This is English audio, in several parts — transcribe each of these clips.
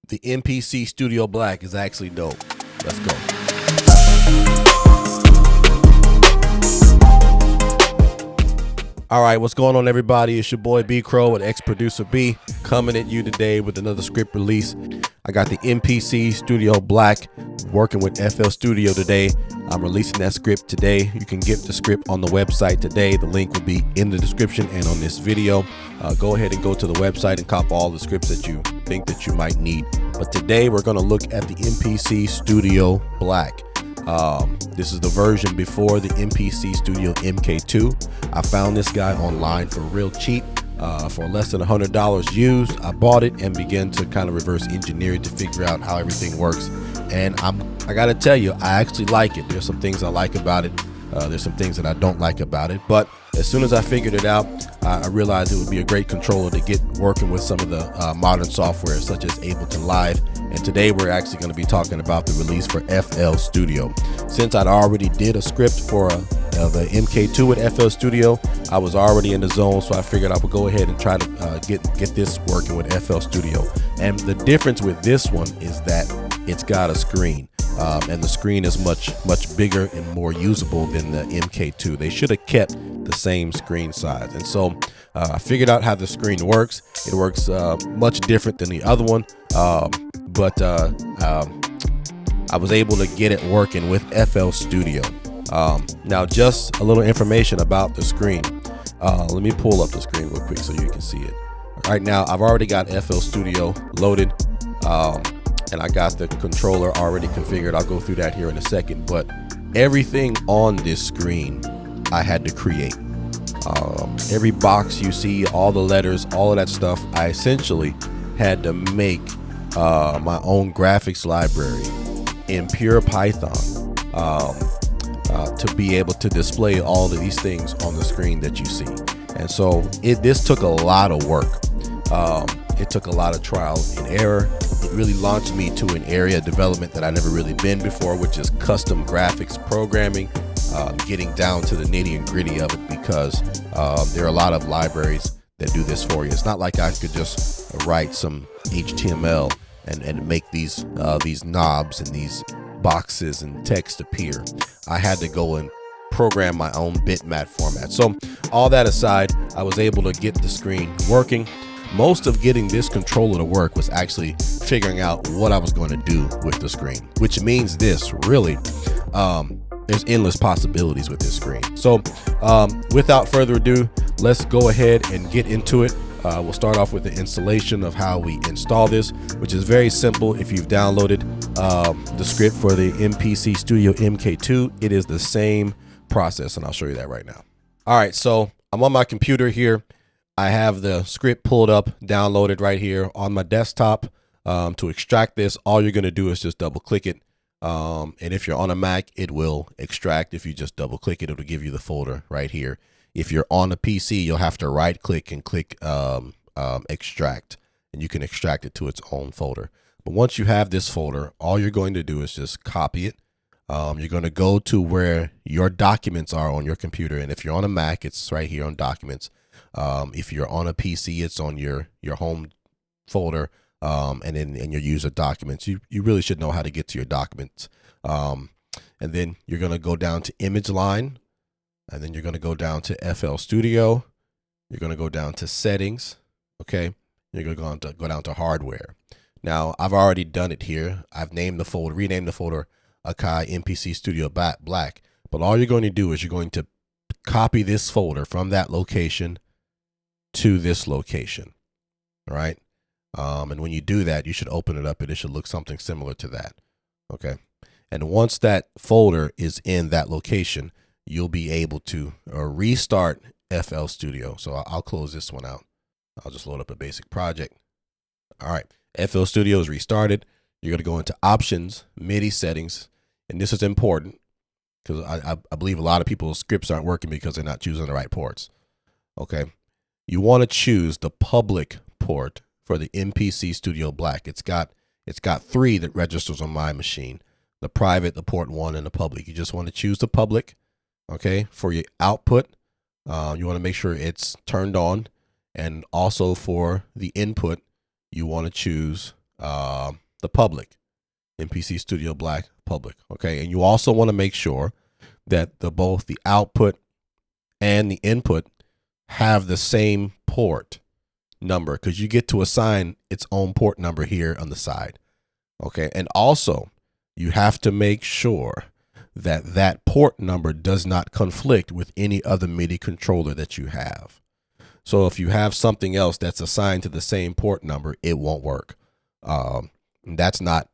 The MPC Studio Black is actually dope. Let's go. All right, what's going on, everybody? It's your boy B Crow and ex-producer B coming at you today with another script release. I got the MPC Studio Black working with FL Studio today. I'm releasing that script today. You can get the script on the website today. The link will be in the description and on this video. Go ahead and go to the website and cop all the scripts that you think that you might need. But today we're going to look at the MPC Studio Black. This is the version before the MPC Studio MK2. I found this guy online for real cheap, for less than $100 used. I bought it and began to kind of reverse engineer it to figure out how everything works. And I gotta tell you, I actually like it. There's some things I like about it. There's some things that I don't like about it. But as soon as I figured it out, I realized it would be a great controller to get working with some of the modern software such as Ableton Live. And today we're actually going to be talking about the release for FL Studio. Since I'd already did a script for the MK2 with FL Studio, I was already in the zone, so I figured I would go ahead and try to get this working with FL Studio. And the difference with this one is that it's got a screen. And the screen is much bigger and more usable than the MK2. They should have kept the same screen size. And so I figured out how the screen works. It works much different than the other one, but I was able to get it working with FL Studio. Now, just a little information about the screen. Let me pull up the screen real quick so you can see it. Right now, I've already got FL Studio loaded. And I got the controller already configured. I'll go through that here in a second, but everything on this screen I had to create. Every box you see, all the letters, all of that stuff, I essentially had to make my own graphics library in pure Python to be able to display all of these things on the screen that you see. And so this took a lot of work. It took a lot of trial and error. It really launched me to an area of development that I never really been before, which is custom graphics programming, getting down to the nitty and gritty of it, because there are a lot of libraries that do this for you. It's not like I could just write some HTML and make these knobs and these boxes and text appear. I had to go and program my own bitmap format. So all that aside, I was able to get the screen working. Most of getting this controller to work was actually figuring out what I was going to do with the screen, which means this really, there's endless possibilities with this screen. So without further ado, let's go ahead and get into it. We'll start off with the installation of how we install this, which is very simple. If you've downloaded the script for the MPC Studio MK2, it is the same process, and I'll show you that right now. All right, so I'm on my computer here. I have the script pulled up, downloaded right here on my desktop. To extract this, all you're going to do is just double click it. And if you're on a Mac, it will extract. If you just double click it, it'll give you the folder right here. If you're on a PC, you'll have to right click and click extract, and you can extract it to its own folder. But once you have this folder, all you're going to do is just copy it. You're going to go to where your documents are on your computer. And if you're on a Mac, it's right here on documents. If you're on a PC, it's on your home folder, and in your user documents. You really should know how to get to your documents. And then you're going to go down to image line, and then you're going to go down to FL Studio. You're going to go down to settings. Okay. You're going to go down to hardware. Now, I've already done it here. I've named the folder, renamed the folder Akai MPC Studio Black. But all you're going to do is you're going to copy this folder from that location to this location. All right. And when you do that, you should open it up and it should look something similar to that. Okay. And once that folder is in that location, you'll be able to restart FL Studio. So I'll close this one out. I'll just load up a basic project. All right. FL Studio is restarted. You're going to go into options, MIDI settings. And this is important because I believe a lot of people's scripts aren't working because they're not choosing the right ports. Okay. You want to choose the public port for the MPC Studio Black. It's got 3 that registers on my machine: the private, the port 1, and the public. You just want to choose the public. Okay. For your output, you want to make sure it's turned on, and also for the input, you want to choose the public, MPC Studio Black public. Okay. And you also want to make sure that both the output and the input have the same port number, because you get to assign its own port number here on the side. Okay. And also you have to make sure that that port number does not conflict with any other MIDI controller that you have. So if you have something else that's assigned to the same port number, it won't work. That's not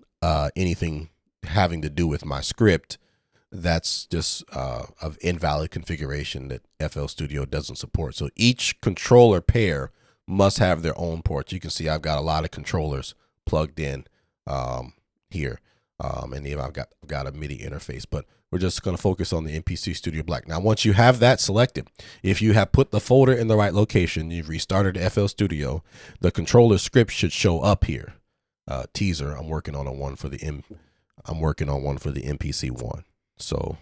anything having to do with my script. That's just of invalid configuration that FL Studio doesn't support. So each controller pair must have their own ports. You can see I've got a lot of controllers plugged in here. And then I've got a MIDI interface, but we're just going to focus on the MPC Studio Black. Now, once you have that selected, if you have put the folder in the right location, you've restarted FL Studio, the controller script should show up here. Teaser. I'm working on one for the MPC one. So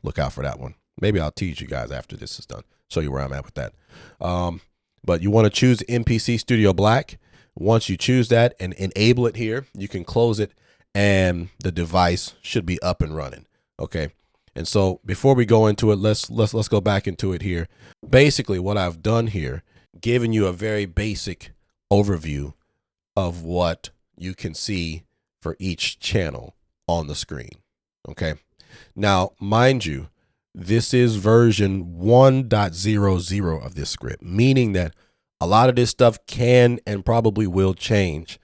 look out for that one. Maybe I'll tease you guys after this is done, show you where I'm at with that. But you want to choose MPC Studio Black. Once you choose that and enable it here, you can close it and the device should be up and running. Okay. And so before we go into it, let's go back into it here. Basically what I've done here, giving you a very basic overview of what you can see for each channel on the screen. Okay. Now, mind you, this is version 1.00 of this script, meaning that a lot of this stuff can and probably will change.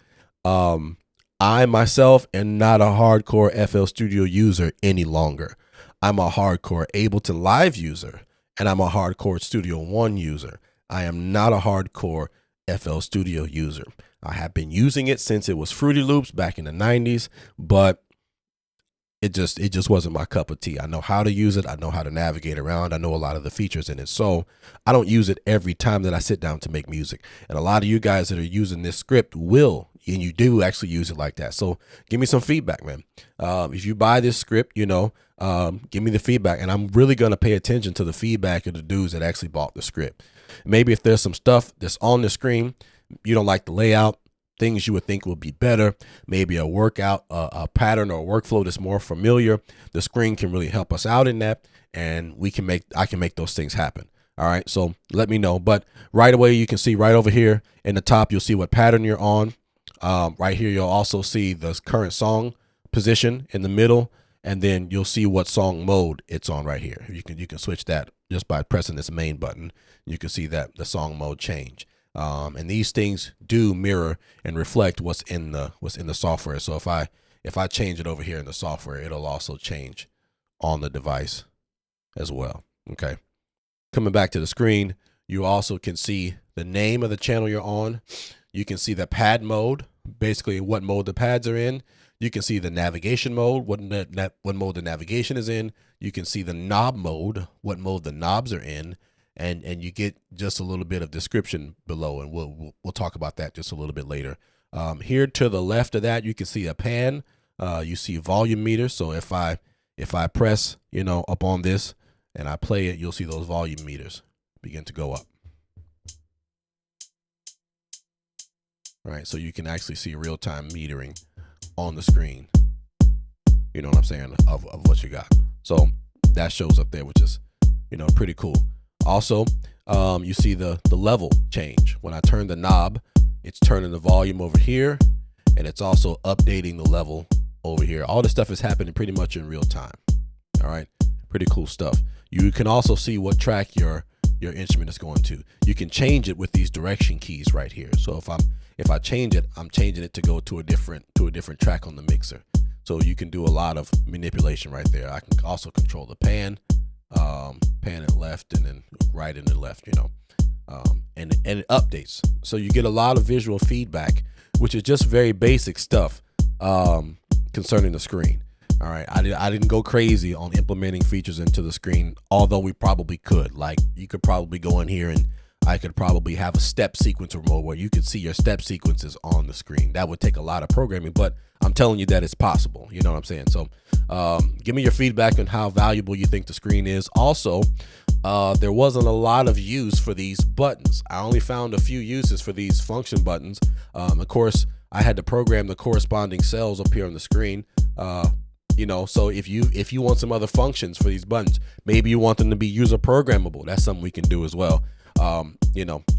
I myself am not a hardcore FL Studio user any longer. I'm a hardcore Ableton Live user, and I'm a hardcore Studio One user. I am not a hardcore FL Studio user. I have been using it since it was Fruity Loops back in the 90s, but it just wasn't my cup of tea. I know how to use it. I know how to navigate around. I know a lot of the features in it. So I don't use it every time that I sit down to make music. And a lot of you guys that are using this script will, and you do actually use it like that. So give me some feedback, man. If you buy this script, give me the feedback. And I'm really going to pay attention to the feedback of the dudes that actually bought the script. Maybe if there's some stuff that's on the screen, you don't like the layout, things you would think would be better, maybe a workout, a pattern or a workflow that's more familiar, the screen can really help us out in that, and I can make those things happen. All right, so let me know. But right away, you can see right over here in the top, you'll see what pattern you're on. Right here, you'll also see the current song position in the middle, and then you'll see what song mode it's on right here. You can switch that just by pressing this main button. You can see that the song mode change. And these things do mirror and reflect what's in the software. So if I change it over here in the software, it'll also change on the device as well. Okay. Coming back to the screen, you also can see the name of the channel you're on. You can see the pad mode, basically what mode the pads are in. You can see the navigation mode, what mode the navigation is in. You can see the knob mode, what mode the knobs are in. And you get just a little bit of description below, and we'll talk about that just a little bit later. Here to the left of that, you can see a pan. You see volume meter. So if I press, up on this and I play it, you'll see those volume meters begin to go up. All right, so you can actually see real-time metering on the screen. You know what I'm saying, of what you got. So that shows up there, which is, pretty cool. Also, you see the level change. When I turn the knob, it's turning the volume over here, and it's also updating the level over here. All this stuff is happening pretty much in real time. All right, pretty cool stuff. You can also see what track your instrument is going to. You can change it with these direction keys right here. So if I change it, I'm changing it to go to a different track on the mixer. So you can do a lot of manipulation right there. I can also control the pan and left, and then right and then left, and it updates. So you get a lot of visual feedback, which is just very basic stuff concerning the screen. All right, I didn't go crazy on implementing features into the screen, although we probably could. Like, you could probably go in here and I could probably have a step sequencer mode where you could see your step sequences on the screen. That would take a lot of programming, but I'm telling you that it's possible. You know what I'm saying? So give me your feedback on how valuable you think the screen is. Also, there wasn't a lot of use for these buttons. I only found a few uses for these function buttons. Of course, I had to program the corresponding cells up here on the screen. So if you want some other functions for these buttons, maybe you want them to be user programmable. That's something we can do as well.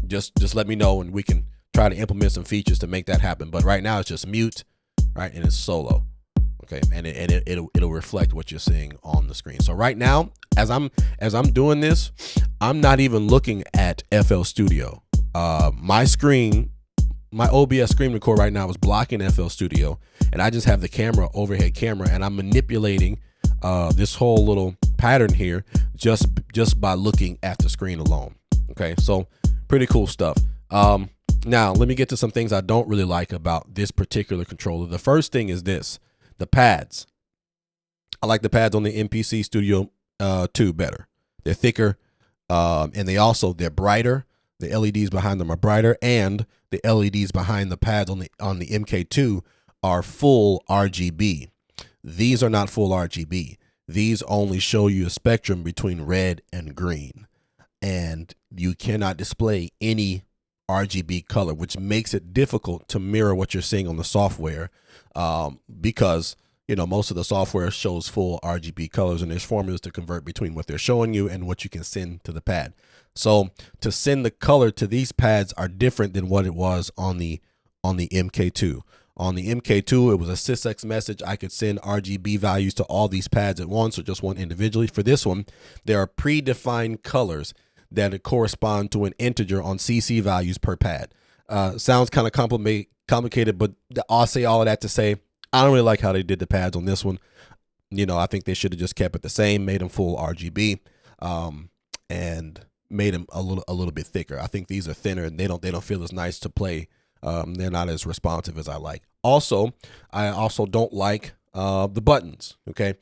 Just let me know and we can try to implement some features to make that happen. But right now it's just mute, right? And it's solo. Okay, and it'll reflect what you're seeing on the screen. So right now, as I'm doing this, I'm not even looking at FL Studio. My OBS screen record right now is blocking FL Studio, and I just have the overhead camera, and I'm manipulating this whole little pattern here just by looking at the screen alone. Okay, so pretty cool stuff. Now let me get to some things I don't really like about this particular controller. The first thing is this. The pads. I like the pads on the MPC Studio 2 better. They're thicker, and they're brighter. The LEDs behind them are brighter, and the LEDs behind the pads on the MK2 are full RGB. These are not full RGB. These only show you a spectrum between red and green, and you cannot display any RGB color, which makes it difficult to mirror what you're seeing on the software, because most of the software shows full RGB colors, and there's formulas to convert between what they're showing you and what you can send to the pad. So to send the color to these pads are different than what it was on the MK2. On the MK2, it was a sysx message. I could send RGB values to all these pads at once or just one individually. For this one, there are predefined colors that correspond to an integer on CC values per pad. Sounds kind of complicated, but I'll say all of that to say I don't really like how they did the pads on this one. I think they should have just kept it the same, made them full RGB, and made them a little bit thicker. I think these are thinner and they don't feel as nice to play. They're not as responsive as I like. Also, I also don't like the buttons. Okay,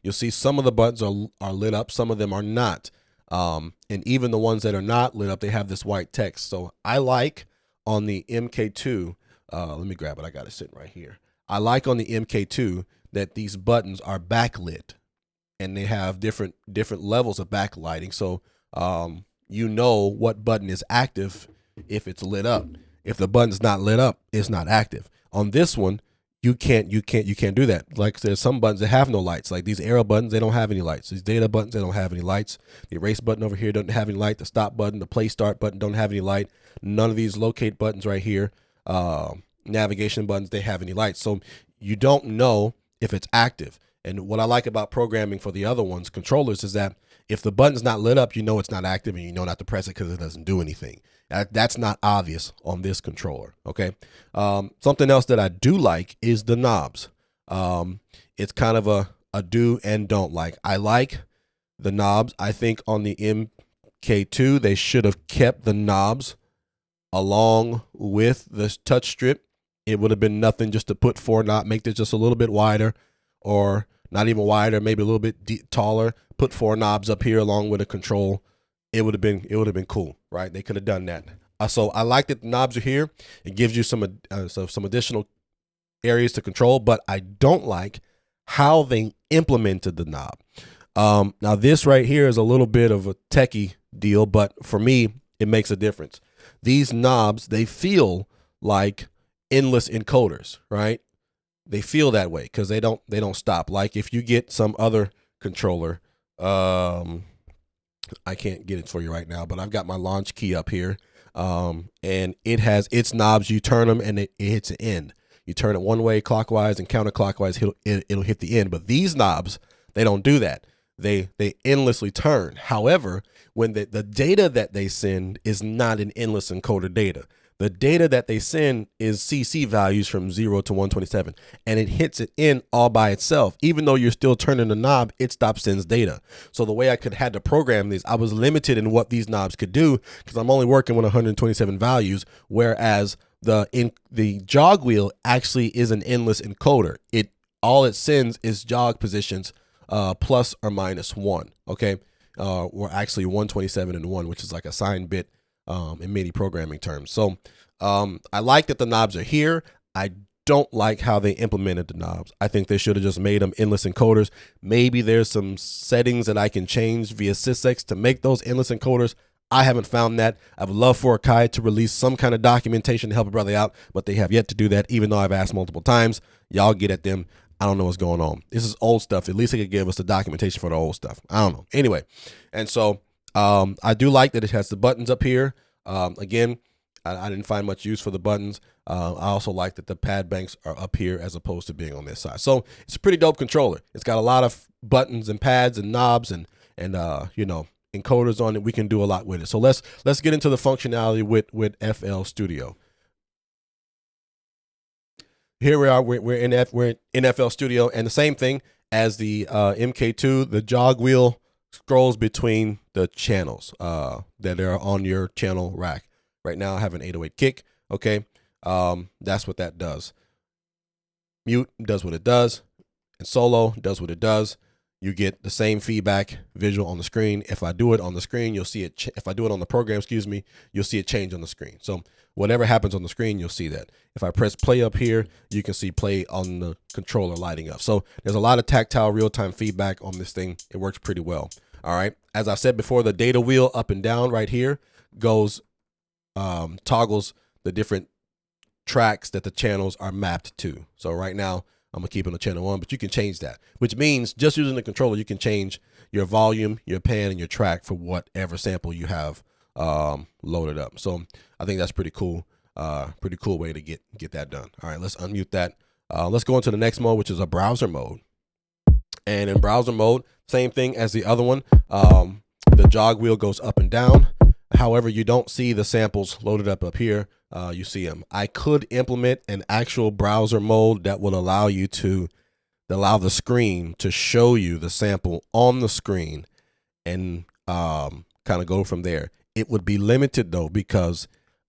you'll see some of the buttons are lit up, some of them are not. And even the ones that are not lit up, they have this white text. So I like on the MK2, let me grab it. I got it sitting right here. I like on the MK2 that these buttons are backlit and they have different levels of backlighting. So, what button is active if it's lit up. If the button's not lit up, it's not active. On this one, you can't do that. Like there's some buttons that have no lights. Like these arrow buttons, they don't have any lights. These data buttons, they don't have any lights. The erase button over here doesn't have any light. The stop button, the play start button don't have any light. None of these locate buttons right here, navigation buttons, they have any lights. So you don't know if it's active. And what I like about programming for the other ones, controllers, is that if the button's not lit up, it's not active and you know not to press it because it doesn't do anything. That's not obvious on this controller. Okay. Something else that I do like is the knobs. It's kind of a do and don't like. I like the knobs. I think on the MK2, they should have kept the knobs along with the touch strip. It would have been nothing just to put make this just a little bit wider, or not even wider, maybe a little bit taller, put 4 knobs up here along with a control. It would have been cool, right? They could have done that. So I like that the knobs are here. It gives you some additional areas to control, but I don't like how they implemented the knob. Now this right here is a little bit of a techie deal, but for me, it makes a difference. These knobs, they feel like endless encoders, right? They feel that way because they don't stop. Like if you get some other controller, I can't get it for you right now, but I've got my launch key up here, and it has its knobs. You turn them and it hits an end. You turn it one way clockwise and counterclockwise, it'll hit the end. But these knobs, they don't do that. They endlessly turn. However, when the data that they send is not an endless encoder data. The data that they send is CC values from 0 to 127, and it hits it in all by itself. Even though you're still turning the knob, it stops sends data. So the way I had to program these, I was limited in what these knobs could do because I'm only working with 127 values, whereas the jog wheel actually is an endless encoder. All it sends is jog positions plus or minus 1. Okay, or actually 127 and 1, which is like a signed bit in MIDI programming terms. So I like that the knobs are here. I don't like how they implemented the knobs. I think they should have just made them endless encoders. Maybe there's some settings that I can change via sysx to make those endless encoders. I haven't found that. I would love for Akai to release some kind of documentation to help a brother out, but they have yet to do that, even though I've asked multiple times. Y'all get at them. I don't know what's going on. This is old stuff. At least they could give us the documentation for the old stuff. I don't know. Anyway, and so I do like that it has the buttons up here. Again, I didn't find much use for the buttons. I also like that the pad banks are up here as opposed to being on this side. So it's a pretty dope controller. It's got a lot of buttons and pads and knobs and you know, encoders on it. We can do a lot with it. So let's get into the functionality with FL Studio. Here we are. We're in FL Studio, and the same thing as the MK2. The jog wheel scrolls between the channels that are on your channel rack. Right now, I have an 808 kick. Okay, that's what that does. Mute does what it does, and solo does what it does. You get the same feedback visual on the screen. If I do it on the screen, you'll see it. If I do it on the program, excuse me, you'll see it change on the screen. So whatever happens on the screen, you'll see that. If I press play up here, you can see play on the controller lighting up. So there's a lot of tactile real-time feedback on this thing. It works pretty well. All right. As I said before, the data wheel up and down right here goes, toggles the different tracks that the channels are mapped to. So right now, I'm gonna keep it on channel 1, but you can change that, which means just using the controller, you can change your volume, your pan, and your track for whatever sample you have loaded up. So I think that's pretty cool. Pretty cool way to get that done. All right, let's unmute that. Let's go into the next mode, which is a browser mode. And in browser mode, same thing as the other one. The jog wheel goes up and down. However, you don't see the samples loaded up here. You see them. I could implement an actual browser mode that would allow you to allow the screen to show you the sample on the screen and kind of go from there. It would be limited though, because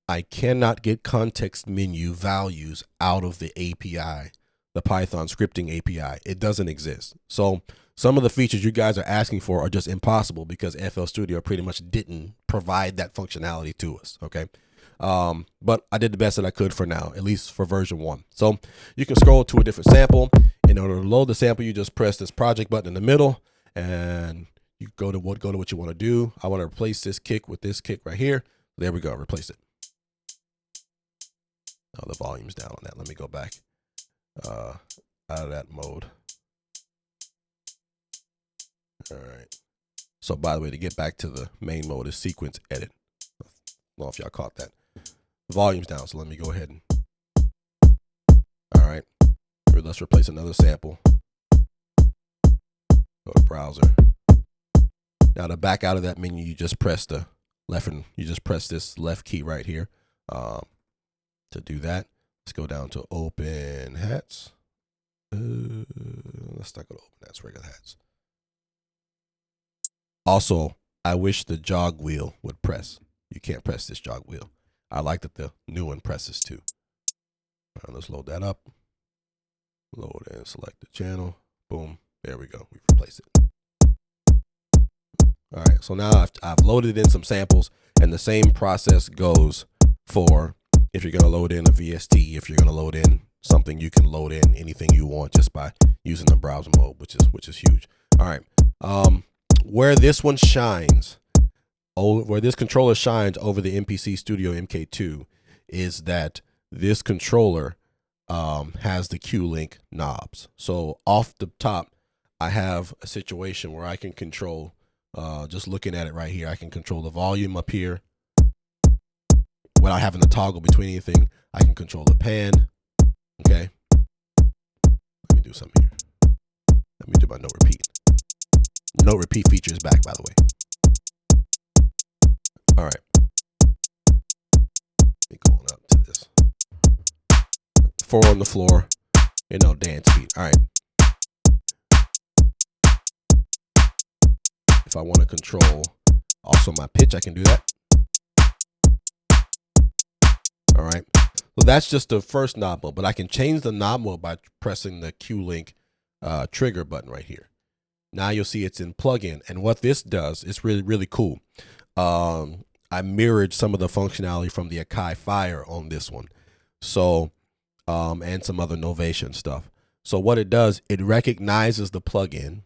I cannot get context menu values out of the API, the Python scripting API. It doesn't exist. So some of the features you guys are asking for are just impossible because FL Studio pretty much didn't provide that functionality to us. Okay. But I did the best that I could for now, at least for version 1. So you can scroll to a different sample. In order to load the sample, you just press this project button in the middle and you go to what you want to do. I want to replace this kick with this kick right here. There we go. Replace it. Oh, the volume's down on that. Let me go back out of that mode. All right. So by the way, to get back to the main mode is sequence edit. I don't know if y'all caught that. The volume's down, so let me go ahead and, all right, let's replace another sample. Go to browser. Now to back out of that menu, you just press the left and you just press this left key right here to do that. Let's go down to open hats. Let's not go to open hats, regular hats. Also, I wish the jog wheel would press. You can't press this jog wheel. I like that the new one presses too. All right, let's load that up. Load and select the channel. Boom. There we go. We replace it. All right. So now I've loaded in some samples, and the same process goes for if you're going to load in a VST, if you're going to load in something, you can load in anything you want just by using the browser mode, which is huge. All right. Where this one shines, where this controller shines over the MPC Studio MK2 is that this controller has the QLink knobs. So off the top, I have a situation where I can control, just looking at it right here, I can control the volume up here without having to toggle between anything. I can control the pan. Okay. Let me do something here. Let me do my no repeat. No repeat feature is back, by the way. All right. Let me go on up to this. 4 on the floor. Dance beat. All right. If I want to control also my pitch, I can do that. All right. So that's just the first knob mode, but I can change the knob mode by pressing the QLink trigger button right here. Now you'll see it's in plugin, and what this does is really, really cool. I mirrored some of the functionality from the Akai Fire on this one. So, and some other Novation stuff. So what it does, it recognizes the plugin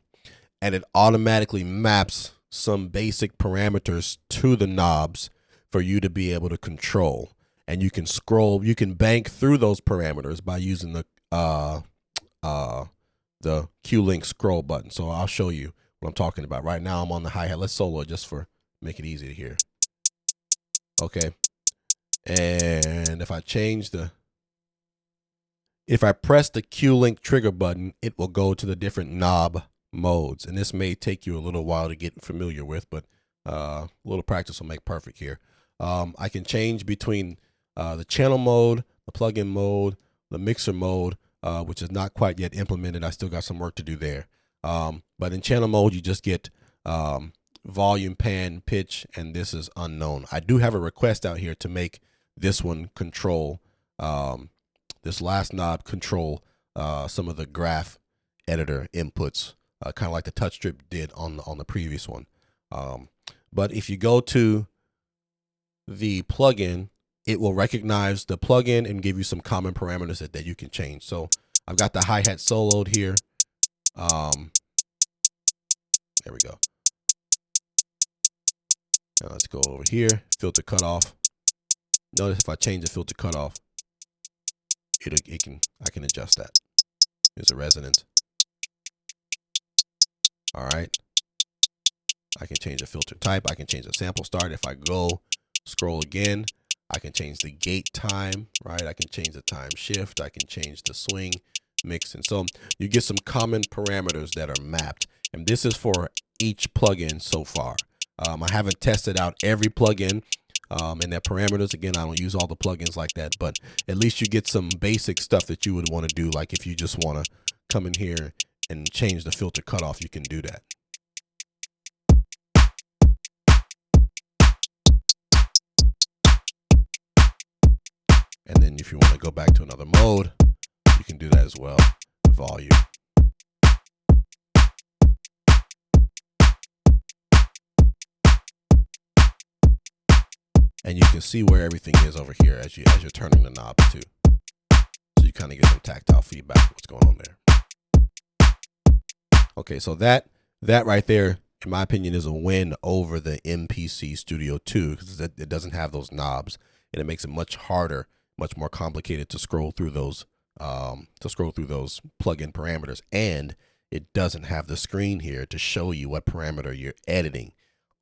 and it automatically maps some basic parameters to the knobs for you to be able to control. And you can scroll, you can bank through those parameters by using the QLink scroll button. So I'll show you what I'm talking about. Right now I'm on the hi-hat. Let's solo it just for make it easy to hear. Okay. And if I press the QLink trigger button, it will go to the different knob modes. And this may take you a little while to get familiar with, but a little practice will make perfect here. I can change between the channel mode, the plugin mode, the mixer mode, which is not quite yet implemented. I still got some work to do there. But in channel mode, you just get volume, pan, pitch, and this is unknown. I do have a request out here to make this one control, this last knob control some of the graph editor inputs, kind of like the touch strip did on the previous one. But if you go to the plugin, it will recognize the plugin and give you some common parameters that you can change. So I've got the hi-hat soloed here. There we go. Now let's go over here, filter cutoff. Notice if I change the filter cutoff, I can adjust that. Here's a resonance. All right. I can change the filter type. I can change the sample start. If I go scroll again, I can change the gate time, right? I can change the time shift. I can change the swing mix. And so you get some common parameters that are mapped. And this is for each plugin so far. I haven't tested out every plugin and their parameters. Again, I don't use all the plugins like that, but at least you get some basic stuff that you would want to do. Like if you just want to come in here and change the filter cutoff, you can do that. And then if you want to go back to another mode, you can do that as well. Volume. And you can see where everything is over here as you're turning the knob too. So you kind of get some tactile feedback what's going on there. Okay, so that right there, in my opinion, is a win over the MPC Studio 2 because it doesn't have those knobs, and it makes it much harder, much more complicated to scroll through those plugin parameters, and it doesn't have the screen here to show you what parameter you're editing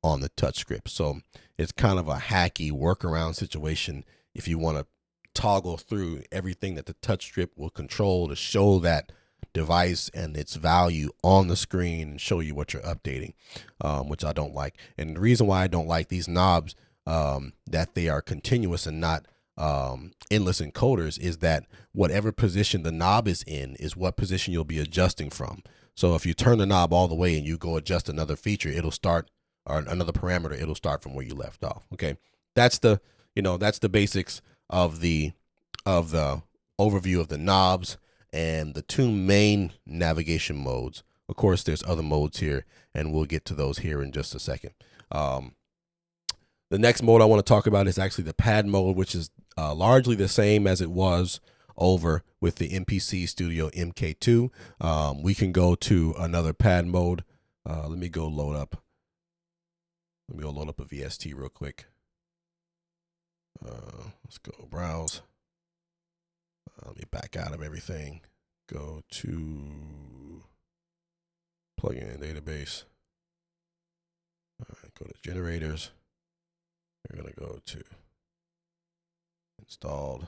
on the touch script. So it's kind of a hacky workaround situation if you want to toggle through everything that the touch strip will control to show that device and its value on the screen and show you what you're updating, which I don't like. And the reason why I don't like these knobs, that they are continuous and not endless encoders, is that whatever position the knob is in is what position you'll be adjusting from. So if you turn the knob all the way and you go adjust another feature, it'll start, or another parameter, it'll start from where you left off. Okay, that's the basics of the overview of the knobs and the two main navigation modes. Of course, there's other modes here, and we'll get to those here in just a second. The next mode I want to talk about is actually the pad mode, which is largely the same as it was over with the MPC Studio MK2. We can go to another pad mode. Let me go load up a VST real quick. Let's go browse. Let me back out of everything. Go to plugin database. All right, go to generators. We're going to go to installed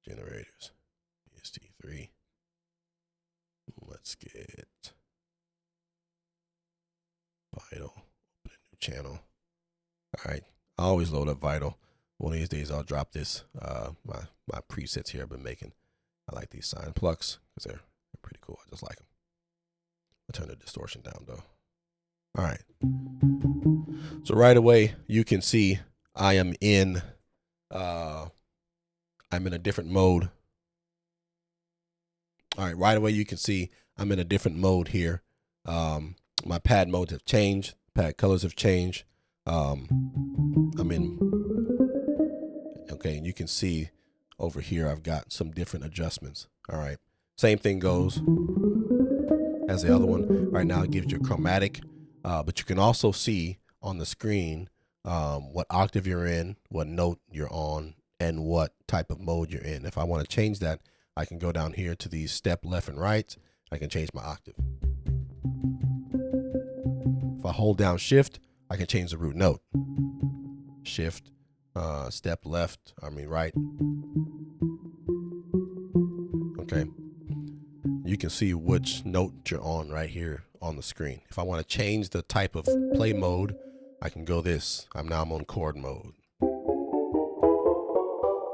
generators, VST3. Let's get Vital, open a new channel. All right, I always load up Vital. One of these days I'll drop this, my presets here I've been making. I like these sine plucks because they're pretty cool. I just like them. I'll turn the distortion down though. All right. So right away you can see I am in I'm in a different mode. All right, right away you can see I'm in a different mode here. My pad modes have changed, pad colors have changed. I'm in, okay, and you can see over here I've got some different adjustments. All right, same thing goes as the other one. Right now it gives you a chromatic but you can also see on the screen what octave you're in, what note you're on, and what type of mode you're in. If I want to change that, I can go down here to the step left and right. I can change my octave. If I hold down shift, I can change the root note. Shift, step left, right. Okay. You can see which note you're on right here on the screen. If I want to change the type of play mode, I can go this. I'm on chord mode.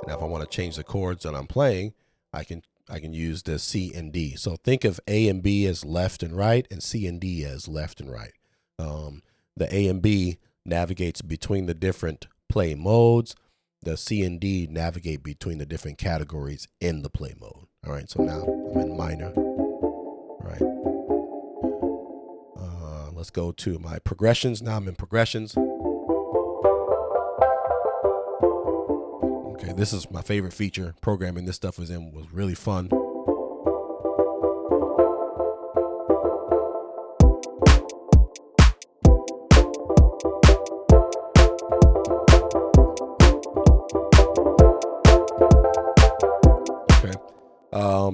And if I want to change the chords that I'm playing, I can use the C and D. So think of A and B as left and right, and C and D as left and right. The A and B navigates between the different play modes. The C and D navigate between the different categories in the play mode. All right, so now I'm in minor. All right. Let's go to my progressions. Now I'm in progressions. Okay, this is my favorite feature. Programming this stuff was really fun.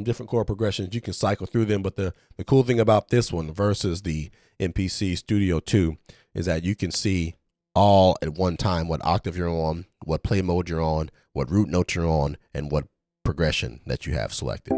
Different chord progressions, you can cycle through them, but the cool thing about this one versus the MPC Studio 2 is that you can see all at one time what octave you're on, what play mode you're on, what root note you're on, and what progression that you have selected.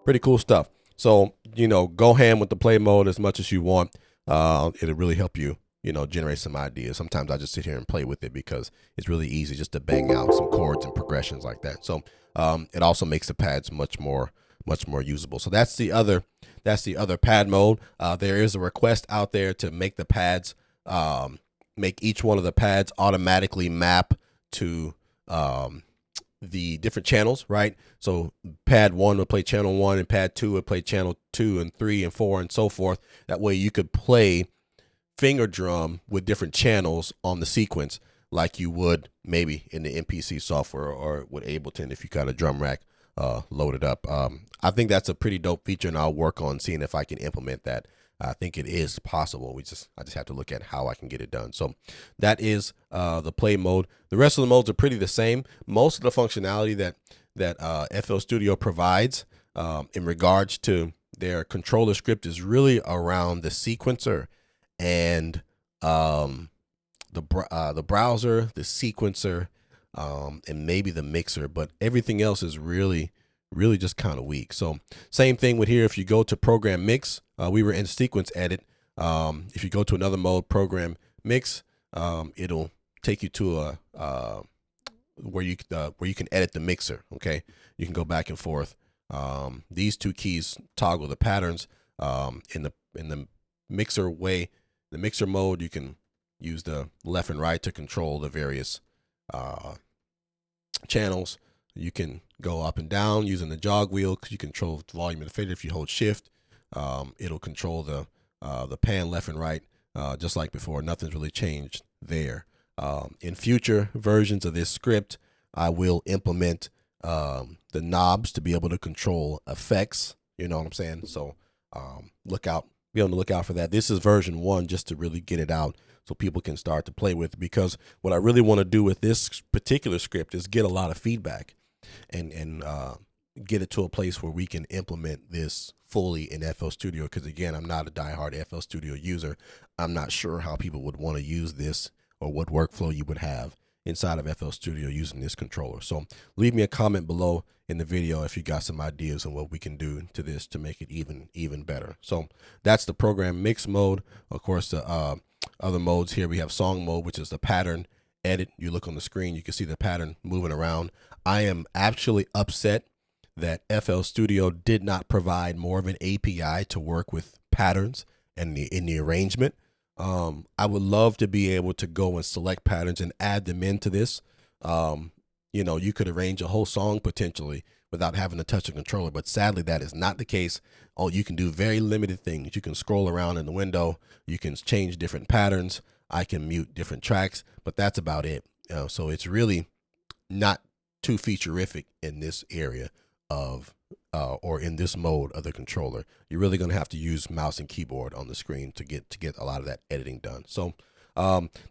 Pretty cool stuff. So, go ham with the play mode as much as you want. It'll really help you, generate some ideas. Sometimes I just sit here and play with it because it's really easy just to bang out some chords and progressions like that. So it also makes the pads much more usable. So that's the other pad mode. There is a request out there to make the pads, make each one of the pads automatically map to the different channels, right? So pad 1 would play channel 1, and pad 2 would play channel 2 and 3 and 4 and so forth. That way you could play finger drum with different channels on the sequence like you would maybe in the MPC software or with Ableton if you got a drum rack loaded up. I think that's a pretty dope feature, and I'll work on seeing if I can implement that. I think it is possible. I just have to look at how I can get it done. So that is the play mode. The rest of the modes are pretty the same. Most of the functionality that FL Studio provides in regards to their controller script is really around the sequencer and the browser, the sequencer, and maybe the mixer. But everything else is really just kind of weak. So same thing with here. If you go to program mix, we were in sequence edit. If you go to another mode, program mix, it'll take you to a where you can edit the mixer. Okay, you can go back and forth. These two keys toggle the patterns. In the mixer way, the mixer mode, you can use the left and right to control the various channels. You can go up and down using the jog wheel because you control the volume and the fader. If you hold shift, it'll control the pan left and right, just like before. Nothing's really changed there. In future versions of this script, I will implement the knobs to be able to control effects. You know what I'm saying? So be on the lookout for that. This is version 1 just to really get it out so people can start to play with it, because what I really want to do with this particular script is get a lot of feedback and get it to a place where we can implement this fully in FL Studio. Because again, I'm not a diehard FL Studio user. I'm not sure how people would want to use this or what workflow you would have inside of FL Studio using this controller. So leave me a comment below in the video if you got some ideas on what we can do to this to make it even better. So that's the program mix mode. Of course, the other modes here, we have song mode, which is the pattern edit. You look on the screen, you can see the pattern moving around. I am actually upset that FL Studio did not provide more of an API to work with patterns and in the arrangement. I would love to be able to go and select patterns and add them into this. you know, you could arrange a whole song potentially without having to touch a controller. But sadly, that is not the case. Oh, you can do very limited things. You can scroll around in the window. You can change different patterns. I can mute different tracks, but that's about it. So it's really not too featurific in this area of or in this mode of the controller. You're really going to have to use mouse and keyboard on the screen to get a lot of that editing done. So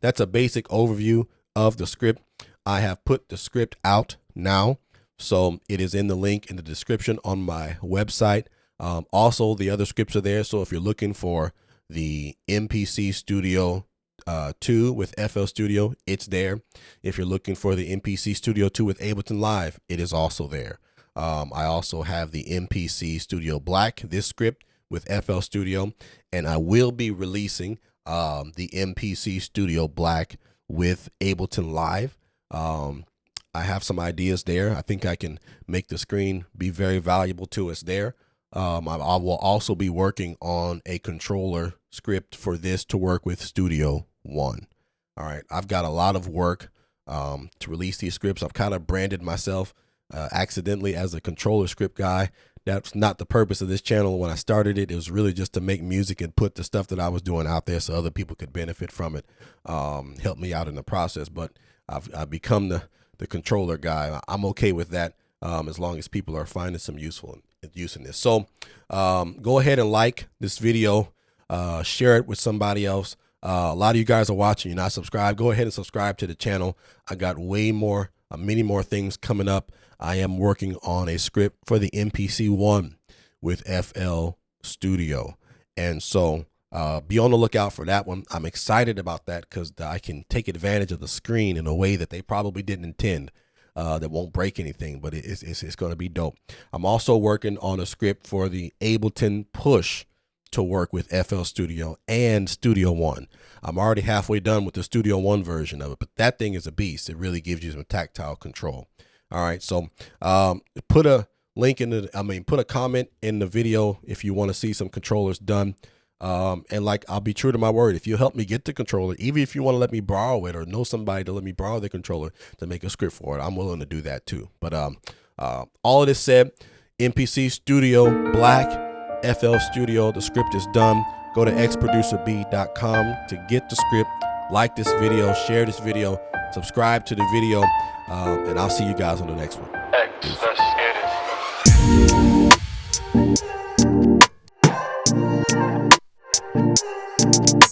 that's a basic overview of the script. I have put the script out now, so it is in the link in the description on my website. Also, the other scripts are there. So if you're looking for the MPC Studio 2 with FL Studio, it's there. If you're looking for the MPC Studio 2 with Ableton Live, it is also there. I also have the MPC Studio Black, this script with FL Studio, and I will be releasing the MPC Studio Black with Ableton Live. I have some ideas there. I think I can make the screen be very valuable to us there. I will also be working on a controller script for this to work with Studio One. All right, I've got a lot of work to release these scripts. I've kind of branded myself accidentally as a controller script guy. That's not the purpose of this channel. When I started it, it was really just to make music and put the stuff that I was doing out there so other people could benefit from it, help me out in the process. But I've become the controller guy. I'm okay with that as long as people are finding some use in this. So go ahead and like this video, share it with somebody else. A lot of you guys are watching, you're not subscribed. Go ahead and subscribe to the channel. I got many more things coming up. I am working on a script for the MPC One with FL Studio. And so be on the lookout for that one. I'm excited about that because I can take advantage of the screen in a way that they probably didn't intend, that won't break anything, but it's going to be dope. I'm also working on a script for the Ableton Push to work with FL Studio and Studio One. I'm already halfway done with the Studio One version of it, but that thing is a beast. It really gives you some tactile control. All right, so put a link put a comment in the video if you want to see some controllers done. And like, I'll be true to my word. If you help me get the controller, even if you want to let me borrow it or know somebody to let me borrow the controller to make a script for it, I'm willing to do that too. But all of this said, MPC Studio Black, FL Studio, the script is done. Go to xproducerb.com to get the script. Like this video, share this video, subscribe to the video, and I'll see you guys on the next one. Let's get it.